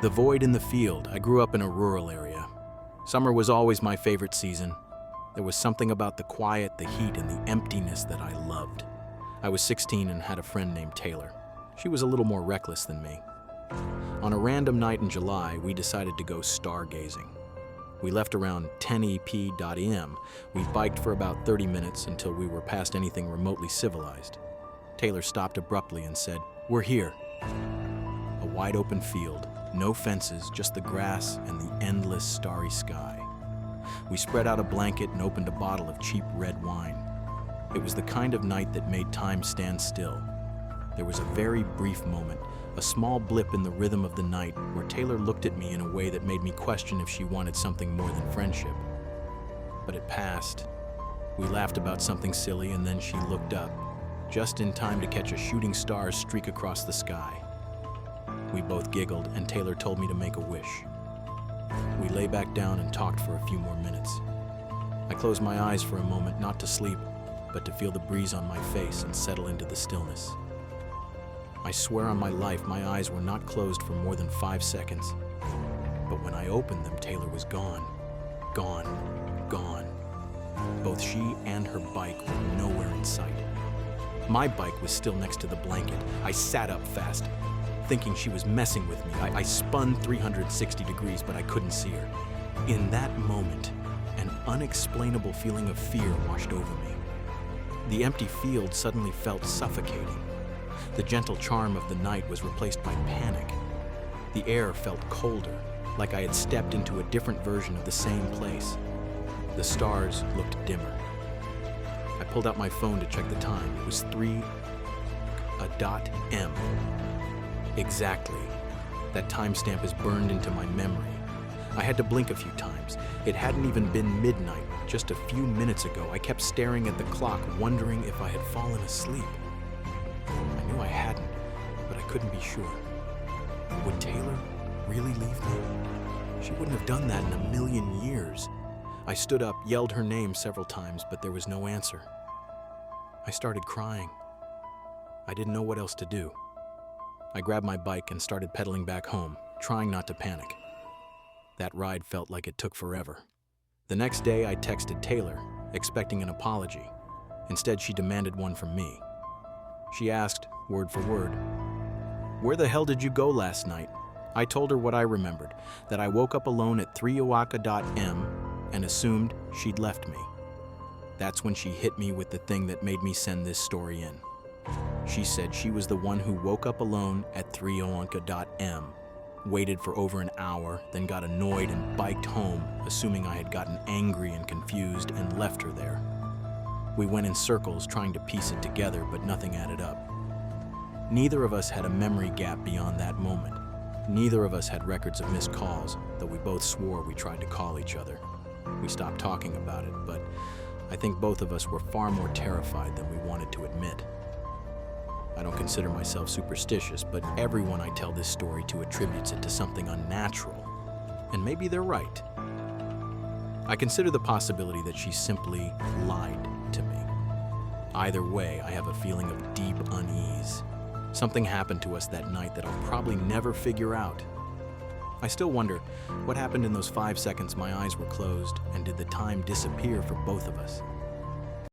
The void in the field. I grew up in a rural area. Summer was always my favorite season. There was something about the quiet, the heat, and the emptiness that I loved. I was 16 and had a friend named Taylor. She was a little more reckless than me. On a random night in July, we decided to go stargazing. We left around 10 p.m. We biked for about 30 minutes until we were past anything remotely civilized. Taylor stopped abruptly and said, "We're here." A wide open field, no fences, just the grass and the endless starry sky. We spread out a blanket and opened a bottle of cheap red wine. It was the kind of night that made time stand still. There was a very brief moment, a small blip in the rhythm of the night where Taylor looked at me in a way that made me question if she wanted something more than friendship. But it passed. We laughed about something silly and then she looked up, just in time to catch a shooting star streak across the sky. We both giggled and Taylor told me to make a wish. We lay back down and talked for a few more minutes. I closed my eyes for a moment, not to sleep, but to feel the breeze on my face and settle into the stillness. I swear on my life, my eyes were not closed for more than 5 seconds. But when I opened them, Taylor was gone. Gone. Gone. Both she and her bike were nowhere in sight. My bike was still next to the blanket. I sat up fast, thinking she was messing with me. I spun 360 degrees, but I couldn't see her. In that moment, an unexplainable feeling of fear washed over me. The empty field suddenly felt suffocating. The gentle charm of the night was replaced by panic. The air felt colder, like I had stepped into a different version of the same place. The stars looked dimmer. I pulled out my phone to check the time. It was 3:00 Exactly. That timestamp is burned into my memory. I had to blink a few times. It hadn't even been midnight. Just a few minutes ago, I kept staring at the clock, wondering if I had fallen asleep. I knew I hadn't, but I couldn't be sure. Would Taylor really leave me? She wouldn't have done that in a million years. I stood up, yelled her name several times, but there was no answer. I started crying. I didn't know what else to do. I grabbed my bike and started pedaling back home, trying not to panic. That ride felt like it took forever. The next day, I texted Taylor, expecting an apology. Instead, she demanded one from me. She asked, word for word, "Where the hell did you go last night?" I told her what I remembered, that I woke up alone at 3:00 and assumed she'd left me. That's when she hit me with the thing that made me send this story in. She said she was the one who woke up alone at 3:00 waited for over an hour, then got annoyed and biked home, assuming I had gotten angry and confused and left her there. We went in circles trying to piece it together, but nothing added up. Neither of us had a memory gap beyond that moment. Neither of us had records of missed calls, though we both swore we tried to call each other. We stopped talking about it, but I think both of us were far more terrified than we wanted to admit. I don't consider myself superstitious, but everyone I tell this story to attributes it to something unnatural. And maybe they're right. I consider the possibility that she simply lied to me. Either way, I have a feeling of deep unease. Something happened to us that night that I'll probably never figure out. I still wonder what happened in those 5 seconds my eyes were closed, and did the time disappear for both of us?